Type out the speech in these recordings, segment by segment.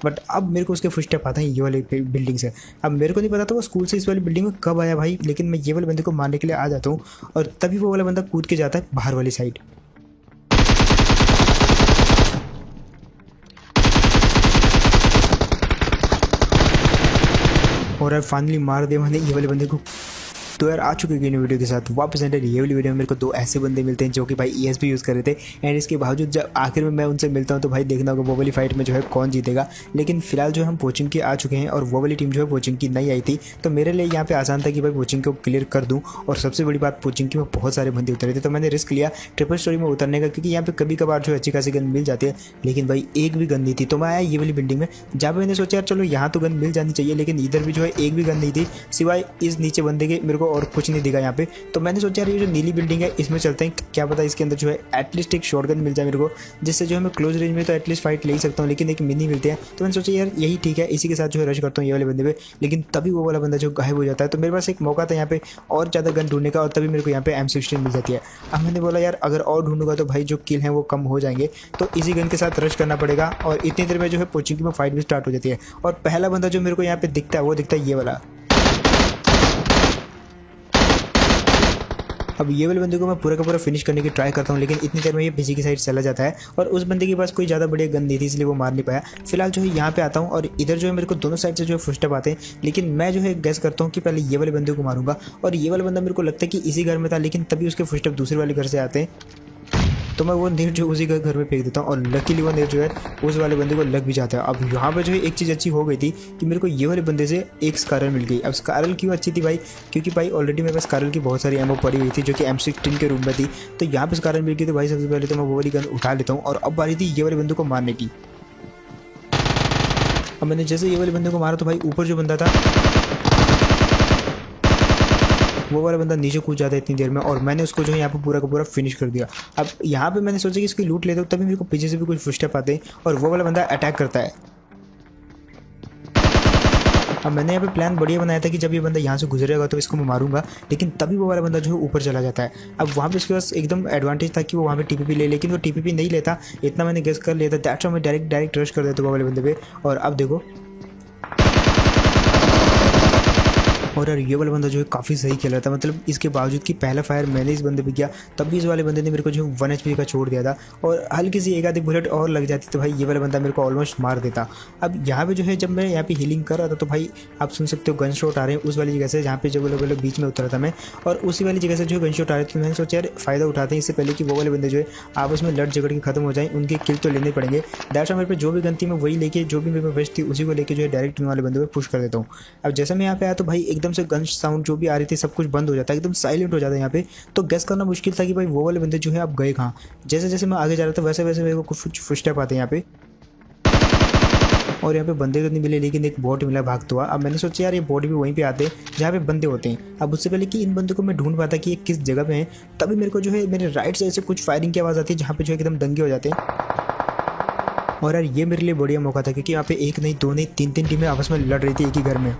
But अब मेरे को उसके फुटस्टेप आते हैं ये वाले बिल्डिंग से। अब मेरे को नहीं पता था वो स्कूल से इस वाली बिल्डिंग में कब आया भाई, लेकिन मैं ये वाले बंदे को मारने के लिए आ जाता हूँ और तभी वो वाला बंदा कूद के जाता है बाहर वाली साइड। और यार फाइनली मार दिया मैंने ये वाले बंदे को। तो यार आ चुके हैं वीडियो के साथ वापस एंटर। ये वाली वीडियो में मेरे को 2 ऐसे बंदे मिलते हैं जो कि भाई ESP यूज़ कर रहे थे, एंड इसके बावजूद जब आखिर में मैं उनसे मिलता हूँ तो भाई देखना होगा वो वाली फाइट में जो है कौन जीतेगा। लेकिन फिलहाल जो हम पोचिंग की आ चुके हैं और वो वाली टीम जो है पोचिंग की नहीं आई थी, तो मेरे लिए यहाँ पे आसान था कि भाई पोचिंग को क्लियर कर दूँ। और सबसे बड़ी बात पोचिंग की में बहुत सारे बंदे उतरे थे, तो मैंने रिस्क लिया ट्रिपल स्टोरी में उतरने का, क्योंकि यहाँ पे कभी कभार जो अच्छी खासी गन मिल जाती है, लेकिन भाई एक भी गन नहीं थी। तो मैं आया ये वाली बिल्डिंग में, जहाँ पे मैंने सोचा यार चलो यहाँ तो गन मिल जानी चाहिए, लेकिन इधर भी जो है एक भी गन नहीं थी सिवाय इस नीचे बंदे के। मेरे को और कुछ नहीं दिखा यहाँ पे। तो मैंने सोचा यार ये जो नीली बिल्डिंग है इसमें चलते हैं, क्या पता इसके अंदर जो है एटलीस्ट एक शॉटगन मिल जाए मेरे को, जिससे जो है मैं क्लोज रेंज में तो एटलीस्ट फाइट ले ही सकता हूँ, लेकिन एक मिनी मिलते हैं। तो मैंने सोचा यार यही ठीक है, इसी के साथ जो है रश करता हूँ ये वाले बंदे पे। लेकिन तभी वो वाला बंदा जो गायब हो जाता है, तो मेरे पास एक मौका था यहाँ पे और ज़्यादा गन ढूंढने का, और तभी मेरे को यहाँ पे M16 मिल जाती है। अब मैंने बोला यार अगर और ढूंढूंगा तो भाई जो किल हैं वो कम हो जाएंगे, तो इसी गन के साथ रश करना पड़ेगा। और इतनी देर में जो है पोचिंग में फाइट भी स्टार्ट हो जाती है। और पहला बंदा जो मेरे को यहाँ पे दिखता है वो दिखता है ये वाला। अब ये वाले बंदे को मैं पूरा का पूरा फिनिश करने की ट्राई करता हूँ, लेकिन इतनी देर में ये पीछे की साइड चला जाता है और उस बंदे के पास कोई ज़्यादा बढ़िया गन नहीं थी, इसलिए वो मार नहीं पाया। फिलहाल जो है यहाँ पे आता हूँ और इधर जो है मेरे को दोनों साइड से जो है फुटस्टेप आते हैं, लेकिन मैं जो है गेस करता हूँ कि पहले ये वाले बंदे को मारूंगा। और ये वाला बंदा मेरे को लगता है कि इसी घर में था, लेकिन तभी उसके फुटस्टेप दूसरे वाले घर से आते हैं, तो मैं वो नेट जो उसी का घर में फेंक देता हूँ। और लकीली वो नेट जो है उस वाले बंदे को लग भी जाता है। अब यहाँ पे जो है एक चीज़ अच्छी हो गई थी कि मेरे को ये वाले बंदे से एक स्कारल मिल गई। अब स्कारल क्यों अच्छी थी भाई, क्योंकि भाई ऑलरेडी मेरे पास स्कारल की बहुत सारी एमओ पड़ी हुई थी जो कि M16 के रूम में थी। तो यहाँ पे स्कारल मिल गई, तो भाई सबसे पहले तो मैं वो वाली गन उठा लेता हूँ। और अब बारी थी ये वाले बंदे को मारने की। अब मैंने जैसे ये वाले बंदे को मारा तो भाई ऊपर जो बंदा था वो वाला बंदा नीचे कूद जाता है इतनी देर में, और मैंने उसको जो है यहाँ पे पूरा का पूरा फिनिश कर दिया। अब यहाँ पे मैंने सोचा कि इसकी लूट लेता हूँ, तभी मेरे को पीछे से भी कुछ फुटस्टेप आते हैं और वो वाला बंदा अटैक करता है। अब मैंने यहाँ पे प्लान बढ़िया बनाया था कि जब ये बंदा यहाँ से गुजरेगा तो इसको मैं मारूंगा, लेकिन तभी वो वाला बंदा जो है ऊपर चला जाता है। अब वहाँ पे इसके पास एकदम एडवांटेज था कि वो वहाँ पे TPP ले, लेकिन वो TPP नहीं लेता, इतना मैंने गेस कर लिया था। दैट्स व्हाई मैं डायरेक्ट रश कर देता वो वाले बंदे पे। और अब देखो, और यार ये वाला बंदा जो है काफ़ी सही खेल रहा था, मतलब इसके बावजूद कि पहला फायर मैंने इस बंदे पे किया, तब भी इस वाले बंदे ने मेरे को जो 1 HP का छोड़ दिया था। और हल्की सी एक आधी बुलेट और लग जाती तो भाई ये वाला बंदा मेरे को ऑलमोस्ट मार देता। अब यहाँ पे जो है जब मैं यहाँ पे हीलिंग कर रहा था तो भाई आप सुन सकते हो गन शॉट आ रहे हैं उस वाली जगह से जहाँ पे जो वाले बीच में उतरा था मैं, और उसी वाली जगह से जो गन शॉट आ रहे थे। मैंने सोचा यार फ़ायदा उठाते हैं इससे पहले कि वो वाले बंदे जो है आपस में लड़ झगड़ के खत्म हो जाए, उनके किल तो लेने पड़ेंगे। दैट्स व्हाई मेरे पे जो भी गन थी मैं वही लेके, जो भी मेरे पे बेस्ट थी उसी को लेके जो है डायरेक्ट वाले बंदे पे पुश कर देता हूँ। अब जैसे मैं यहाँ पे आया तो भाई एकदम से गन साउंड जो भी आ रही थी सब कुछ बंद हो जाता है, एकदम साइलेंट हो जाता है यहाँ पे। तो गेस करना मुश्किल था कि भाई वो वाले बंदे जो है अब गए कहाँ। जैसे जैसे मैं आगे जा रहा था वैसे वैसे मेरे को कुछ फुटस्टेप आते हैं यहाँ पे, और यहाँ पे बंदे तो नहीं मिले लेकिन एक बोट मिला भागता हुआ। अब मैंने सोचा यार ये बोट भी वहीं पे आते हैं जहाँ पे बंदे होते हैं। अब उससे पहले कि इन बंदों को मैं ढूंढ पाता कि ये किस जगह पे हैं, तभी मेरे को जो है मेरे राइट साइड से कुछ फायरिंग की आवाज़ आती है जहाँ पे जो एकदम दंगे हो जाते हैं। और यार ये मेरे लिए बढ़िया मौका था, क्योंकि यहाँ पे एक नहीं दो नहीं तीन टीमें आपस में लड़ रही थी एक ही घर में।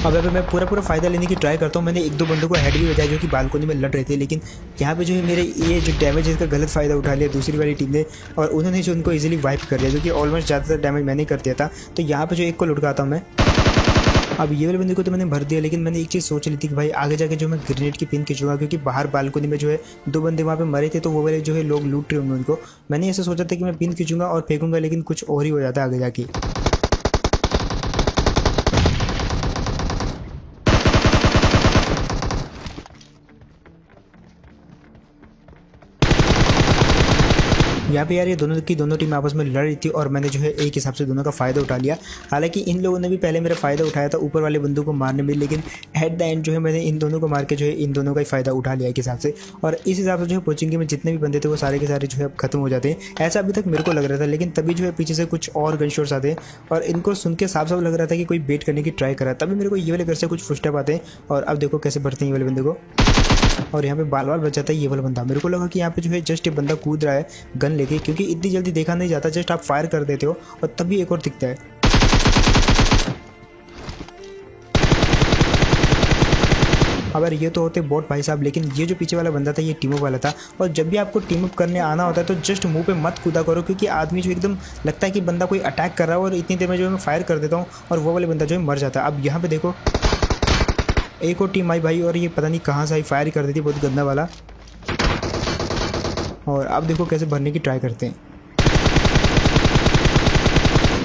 अब यहाँ पे मैं पूरा फ़ायदा लेने की ट्राई करता हूँ। मैंने 1-2 बंदों को हेड भी बजाया जो कि बालकोनी में लड़ रहे थे, लेकिन यहाँ पे जो है मेरे ये जो डैमेज है इसका गलत फ़ायदा उठा लिया दूसरी वाली टीम ने, और उन्होंने जो उनको इजीली वाइप कर लिया, जो कि ऑलमोस्ट ज़्यादातर डैमेज मैंने कर दिया था। तो यहाँ पे जो एक को लुटकाता हूँ मैं। अब ये वाले बंदे को तो मैंने भर दिया, लेकिन मैंने एक चीज़ सोच ली थी कि भाई आगे जाके जो मैं ग्रेनेड की पिन खींचूंगा, क्योंकि बाहर बालकोनी में जो है 2 बंदे वहाँ पे मरे थे, तो वो वाले जो है लोग लूट रहे होंगे उनको। मैंने ऐसे सोचा था कि मैं पिन खींचूंगा और फेंकूंगा, लेकिन कुछ और ही हो जाता है आगे जाके। यहाँ पे यार ये दोनों टीम आपस में लड़ रही थी और मैंने जो है एक हिसाब से दोनों का फ़ायदा उठा लिया। हालांकि इन लोगों ने भी पहले मेरा फ़ायदा उठाया था ऊपर वाले बंदों को मारने में, लेकिन एट द एंड जो है मैंने इन दोनों को मार के जो है इन दोनों का ही फ़ायदा उठा लिया एक हिसाब से। और इस हिसाब से जो है पोचिंग में जितने भी बंदे थे वो सारे के सारे जो है अब खत्म हो जाते हैं, ऐसा अभी तक मेरे को लग रहा था। लेकिन तभी जो है पीछे से कुछ और गन शॉट्स आते हैं और इनको सुन के साफ साफ लग रहा था कि कोई बेट करने की ट्राई कर रहा है। तभी मेरे को ये वाले घर से कुछ फुटस्टेप आते हैं और अब देखो कैसे बढ़ते हैं ये वाले बंदे को, और यहाँ पे बाल बाल बच जाता है ये वाला बंदा। मेरे को लगा कि यहाँ पे जो है जस्ट एक बंदा कूद रहा है गन लेके, क्योंकि इतनी जल्दी देखा नहीं जाता, जस्ट आप फायर कर देते हो और तभी एक और दिखता है। अब यार ये तो होते बोट भाई साहब, लेकिन ये जो पीछे वाला बंदा था ये टीम अप वाला था। और जब भी आपको टीम अप करने आना होता है तो जस्ट मुंह पे मत कूदा करो, क्योंकि आदमी जो एकदम लगता है कि बंदा कोई अटैक कर रहा है और इतनी देर में जो है मैं फायर कर देता हूँ और वो वाले बंदा जो है मर जाता है। अब यहाँ पे देखो एक और टीम आई भाई, और ये पता नहीं कहाँ से आई, फायर कर देती बहुत गंदा वाला। और अब देखो कैसे भरने की ट्राई करते हैं।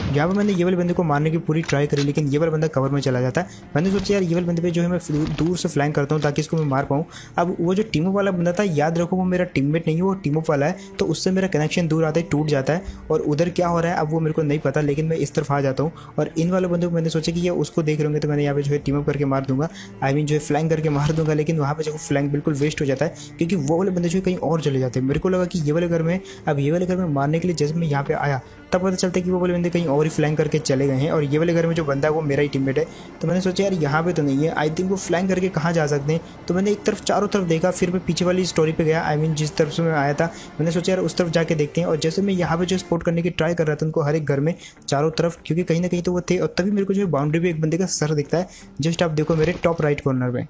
यहाँ पर मैंने ये वाले बंदे को मारने की पूरी ट्राई करी, लेकिन ये वाला बंदा कवर में चला जाता है। मैंने सोचा यार ये वाले बंदे पे जो है मैं दूर से फ्लैंक करता हूँ ताकि इसको मैं मार पाऊँ। अब वो जो टीम अप वाला बंदा था, याद रखो वो मेरा टीममेट नहीं है, वो टीम अप वाला है, तो उससे मेरा कनेक्शन दूर आता है, टूट जाता है। और उधर क्या हो रहा है अब वो मेरे को नहीं पता, लेकिन मैं इस तरफ आ जाता हूँ। और इन वाले बंदे को मैंने सोचा कि ये उसको देख रहे होंगे तो मैंने यहाँ पे जो है टीम अप करके मार दूंगा, आई मीन जो है फ्लैंक करके मार दूंगा। लेकिन वहाँ पे जो फ्लैंक बिल्कुल वेस्ट हो जाता है, क्योंकि वो वाले बंदे जो कहीं और चले जाते हैं। मेरे को लगा कि ये वाले घर में, अब ये वाले घर में मारने के लिए जैसे मैं यहाँ पे आया तब पता चलता है कि वो वाले बंदे कहीं और ही फ्लैंक करके चले गए हैं, और ये वाले घर में जो बंदा है वो मेरा ही टीममेट है। तो मैंने सोचा यार यहाँ पे तो नहीं है, आई थिंक वो फ्लैंक करके कहाँ जा सकते हैं। तो मैंने एक तरफ चारों तरफ देखा, फिर मैं पीछे वाली स्टोरी पे गया, आई मीन जिस तरफ से मैं आया था। मैंने सोचा यार उस तरफ जाके देखते हैं। और जैसे मैं यहाँ पे जो स्पॉट करने की ट्राई कर रहा था उनको हर एक घर में चारों तरफ, क्योंकि कहीं ना कहीं तो वो थे। और तभी मेरे को जो बाउंड्री पे एक बंदे का सर दिखता है, जस्ट आप देखो मेरे टॉप राइट कॉर्नर में।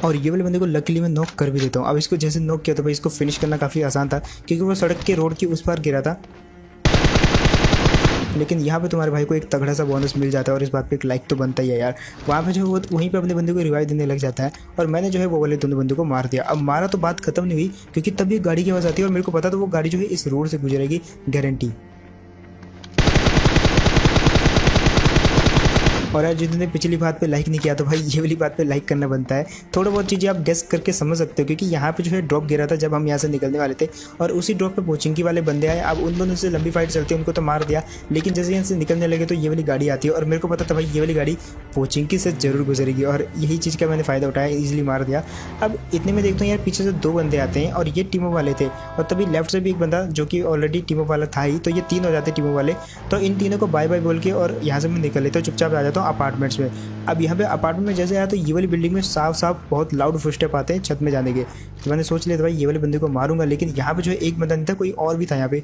और ये वाले बंदे को लकीली मैं नॉक कर भी देता हूँ। अब इसको जैसे नॉक किया तो भाई इसको फिनिश करना काफ़ी आसान था, क्योंकि वो सड़क के रोड की उस पार गिरा था। लेकिन यहाँ पे तुम्हारे भाई को एक तगड़ा सा बोनस मिल जाता है, और इस बात पे एक लाइक तो बनता ही है यार। वहाँ पे जो वो वहीं पे अपने बंदे को रिवाइव देने लग जाता है, और मैंने जो है वो वाले दोनों बंदे को मार दिया। अब मारा तो बात खत्म नहीं हुई, क्योंकि तभी गाड़ी की आवाज़ आती है, और मेरे को पता तो वो गाड़ी जो है इस रोड से गुजरेगी गारंटी। और यार जितने पिछली बात पे लाइक नहीं किया तो भाई ये वाली बात पे लाइक करना बनता है। थोड़ा बहुत चीज़ें आप गेस करके समझ सकते हो, क्योंकि यहाँ पे जो है ड्रॉप गिरा था जब हम यहाँ से निकलने वाले थे, और उसी ड्रॉप पे पोचिंकी वाले बंदे आए। अब उन दोनों से लंबी फाइट चलती है, उनको तो मार दिया, लेकिन जैसे यहाँ से निकलने लगे तो ये वाली गाड़ी आती है, और मेरे को पता था भाई ये वाली गाड़ी पोचिंकी से जरूर गुजरेगी, और यही चीज़ का मैंने फ़ायदा उठाया, ईजिली मार दिया। अब इतने में देखता हूँ यार पीछे से दो बंदे आते हैं, और ये टीमों वाले थे, और तभी लेफ्ट से भी एक बंदा जो कि ऑलरेडी टीमों वाला था ही, तो ये तीन हो जाते टीमों वाले। तो इन तीनों को बाय बाय बोल के और यहाँ से मैं निकल लेता हूँ, चुपचाप आ जाता हूँ अपार्टमेंट्स में। अब यहाँ पे अपार्टमेंट में जैसे आया तो ये वाली बिल्डिंग में साफ साफ बहुत लाउड फुटस्टेप आते हैं छत में जाने के। तो मैंने सोच लिया था भाई ये वाले बंदे को मारूंगा, लेकिन यहाँ पे जो है एक बंदा नहीं था, कोई और भी था यहाँ पे।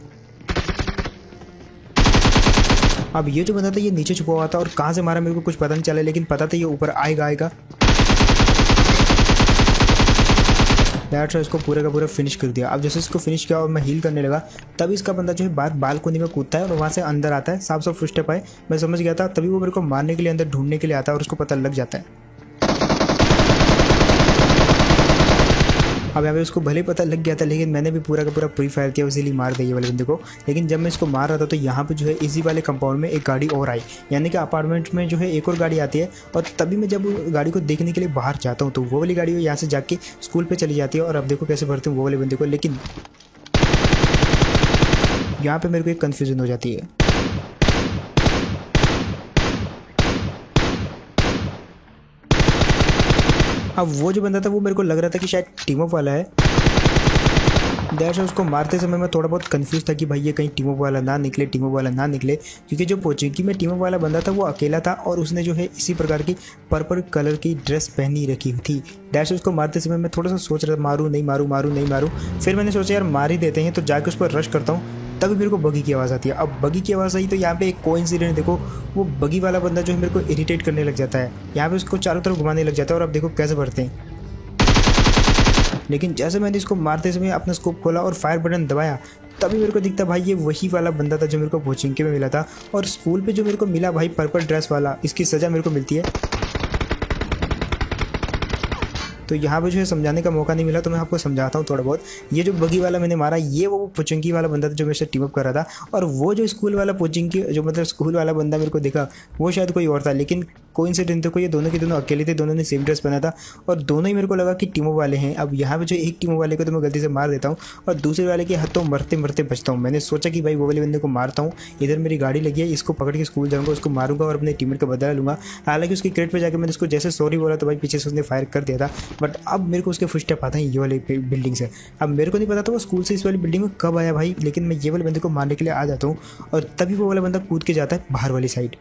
अब ये जो बंदा था ये नीचे छुपा हुआ था, और कहाँ से मारा मेरे को कुछ पता नहीं चला, लेकिन पता था ये ऊपर आएगा। दैट्स इसको पूरा का पूरा फिनिश कर दिया। अब जैसे इसको फिनिश किया और मैं हील करने लगा, तब इसका बंदा जो है बाहर बालकोनी में कूदता है और वहाँ से अंदर आता है। साफ साफ फुटस्टेप आए, मैं समझ गया था, तभी वो मेरे को मारने के लिए अंदर ढूंढने के लिए आता है, और उसको पता लग जाता है। अब यहाँ पे उसको भले पता लग गया था, लेकिन मैंने भी पूरा का पूरा प्री फायर किया, इसीलिए मार दिया ये वाले बंदे को। लेकिन जब मैं इसको मार रहा था तो यहाँ पे जो है इसी वाले कंपाउंड में एक गाड़ी और आई, यानी कि अपार्टमेंट में जो है एक और गाड़ी आती है। और तभी मैं जब गाड़ी को देखने के लिए बाहर जाता हूँ तो वो वाली गाड़ी यहाँ से जाके स्कूल पर चली जाती है। और अब देखो कैसे भरते हूँ वो वाले बंदे को, लेकिन यहाँ पर मेरे को एक कन्फ्यूजन हो जाती है। अब वो जो बंदा था वो मेरे को लग रहा था कि शायद टीम अप वाला है। दैट्स उसको मारते समय मैं थोड़ा बहुत कंफ्यूज था कि भाई ये कहीं टीम अप वाला ना निकले, क्योंकि जो पोचिंकी में टीम अप वाला बंदा था वो अकेला था, और उसने जो है इसी प्रकार की पर्पल कलर की ड्रेस पहनी रखी थी। दैट्स उसको मारते समय मैं थोड़ा सा सोच रहा था मारूं नहीं मारूं। फिर मैंने सोचा यार मार ही देते हैं, तो जाके उस पर रश करता हूँ। तभी मेरे को बगी की आवाज़ आती है। अब बगी की आवाज़ आई तो यहाँ पे एक कोइंसिडेंट देखो, वो बगी वाला बंदा जो है मेरे को इरिटेट करने लग जाता है, यहाँ पे उसको चारों तरफ घुमाने लग जाता है। और अब देखो कैसे भरते हैं। लेकिन जैसे मैंने इसको मारते समय अपना स्कोप खोला और फायर बटन दबाया, तभी मेरे को दिखता भाई ये वही वाला बंदा था जो मेरे को पोचिंकी में मिला था। और स्कूल पे जो मेरे को मिला भाई पर्पल ड्रेस वाला, इसकी सज़ा मेरे को मिलती है। तो यहाँ पे जो है समझाने का मौका नहीं मिला, तो मैं आपको समझाता हूँ थोड़ा बहुत। ये जो बगी वाला मैंने मारा, ये वो पोचिंकी वाला बंदा था जो मेरे से टीम अप कर रहा था। और वो जो स्कूल वाला पोचिंकी जो मतलब स्कूल वाला बंदा मेरे को दिखा, वो शायद कोई और था। लेकिन कोइंसिडेंट देखो ये दोनों के दोनों अकेले थे, दोनों ने सेम ड्रेस पहना था, और दोनों ही मेरे को लगा कि टीमों वाले हैं। अब यहाँ पे जो एक टीमों वाले को तो मैं गलती से मार देता हूँ, और दूसरे वाले के हाथों मरते मरते बचता हूँ। मैंने सोचा कि भाई वो वाले बंदे को मारता हूँ, इधर मेरी गाड़ी लगी है, इसको पकड़ के स्कूल जाऊँगा, उसको मारूंगा और अपने टीममेट का बदला लूँगा। हालांकि उसकी क्रेट पर जाकर मैंने उसको जैसे सॉरी बोला तो भाई पीछे से उसने फायर कर दिया था। बट अब मेरे को उसके फुटस्टेप आते हैं ये वाली बिल्डिंग से। अब मेरे को नहीं पता था वो स्कूल से इस वाली बिल्डिंग में कब आया भाई, लेकिन मैं ये वाले बंदे को मारने के लिए आ जाता हूँ, और तभी वो वाला बंदा कूद के जाता है बाहर वाली साइड।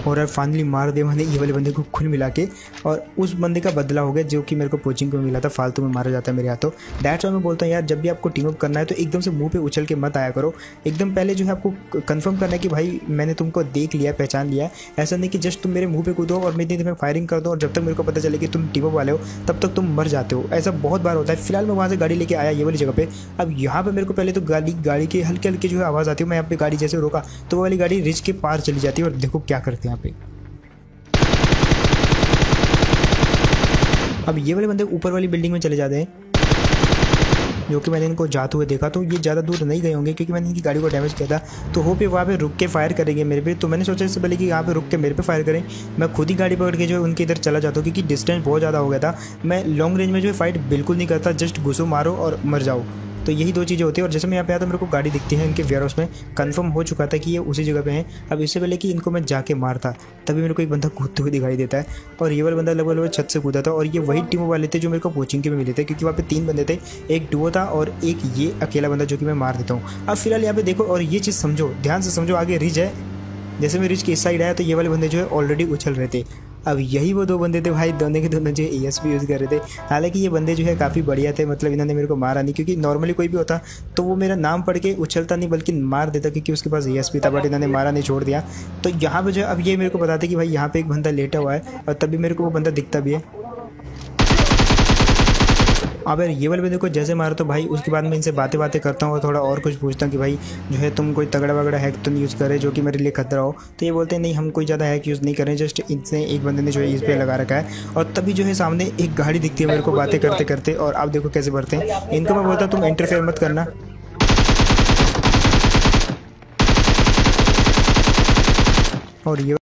और यार फाइनली मार दिया मैंने ये वाले बंदे को खुल मिला के, और उस बंदे का बदला हो गया जो कि मेरे को कोचिंग को मिला था, फालतू में मारा जाता है मेरे हाथों। दैट्स व्हाई मैं बोलता हूँ यार, जब भी आपको टीम अप करना है तो एकदम से मुंह पे उछल के मत आया करो। एकदम पहले जो है आपको कंफर्म करना है कि भाई मैंने तुमको देख लिया, पहचान लिया। ऐसा नहीं कि जस्ट तुम मेरे मुंह पे कूदो और मैं तुम्हें फायरिंग कर दो, और जब तक मेरे को पता चले कि तुम टीम अप वाले हो तब तक तुम मर जाते हो। ऐसा बहुत बार होता है। फिलहाल मैं वहाँ से गाड़ी लेके आया ये वाली जगह पे। अब यहाँ पे मेरे को पहले तो गाड़ी की हल्के हल्के जो है आवाज़ आती है। मैं यहाँ पे गाड़ी जैसे रोका तो वो वाली गाड़ी रिज के पार चली जाती है, और देखो क्या करते हैं यहाँ पे। अब ये वाले बंदे ऊपर वाली बिल्डिंग में चले जाते हैं, जो कि मैंने इनको जाते हुए देखा। तो ये ज़्यादा दूर नहीं गए होंगे क्योंकि मैंने इनकी गाड़ी को डैमेज किया था। तो होप ये वहाँ पे रुक के फायर करेंगे मेरे पे। तो मैंने सोचा इससे पहले कि यहाँ पे रुक के मेरे पे फायर करें, मैं खुद ही गाड़ी पकड़ के जो है उनके इधर चला जाता हूँ, क्योंकि डिस्टेंस बहुत ज़्यादा हो गया था। मैं लॉन्ग रेंज में जो है फाइट बिल्कुल नहीं करता, जस्ट घुसो मारो और मर जाओ। तो यही दो चीज़ें होती है। और जैसे मैं यहाँ पे आया तो मेरे को गाड़ी दिखती है इनके वेयरहाउस में, कंफर्म हो चुका था कि ये उसी जगह पे हैं। अब इससे पहले कि इनको मैं जाके मारता तभी मेरे को एक बंदा कूदते हुए दिखाई देता है, और ये वाला बंदा लगभग छत से कूदा था। और ये वही टीम वाले थे जो मेरे को कोचिंग के में मिले थे, क्योंकि वहाँ पे 3 बंदे थे, एक डुओ था और एक ये अकेला बंदा जो कि मैं मार देता हूँ। अब फिलहाल यहाँ पे देखो और ये चीज़ समझो, ध्यान से समझो, आगे रिज है। जैसे मैं रिज के इस साइड आया तो ये वाले बंदे जो है ऑलरेडी उछल रहे थे। अब यही वो 2 बंदे थे भाई, दोनों के दोनों जो ESP यूज़ कर रहे थे। हालांकि ये बंदे जो है काफ़ी बढ़िया थे, मतलब इन्होंने मेरे को मारा नहीं, क्योंकि नॉर्मली कोई भी होता तो वो मेरा नाम पढ़ के उछलता नहीं बल्कि मार देता, क्योंकि उसके पास ESP था। बट इन्होंने मारा नहीं, छोड़ दिया। तो यहाँ पे जो अब ये मेरे को बताते कि भाई यहाँ पे एक बंदा लेटा हुआ है, और तभी मेरे को वो बंदा दिखता भी है। अब यार ये वाले बंदे को जैसे मारो तो भाई उसके बाद मैं इनसे बातें करता हूँ और थोड़ा और कुछ पूछता हूँ कि भाई जो है तुम कोई तगड़ा वगड़ा हैक तो नहीं यूज़ करे जो कि मेरे लिए खतरा हो। तो ये बोलते हैं नहीं, हम कोई ज़्यादा हैक यूज़ नहीं करें, जस्ट इनसे एक बंदे ने जो है इस पे लगा रखा है। और तभी जो है सामने एक गाड़ी दिखती है मेरे को बातें करते करते, और आप देखो कैसे भरते हैं। इनको मैं बोलता हूँ तुम इंटरफेयर मत करना। और ये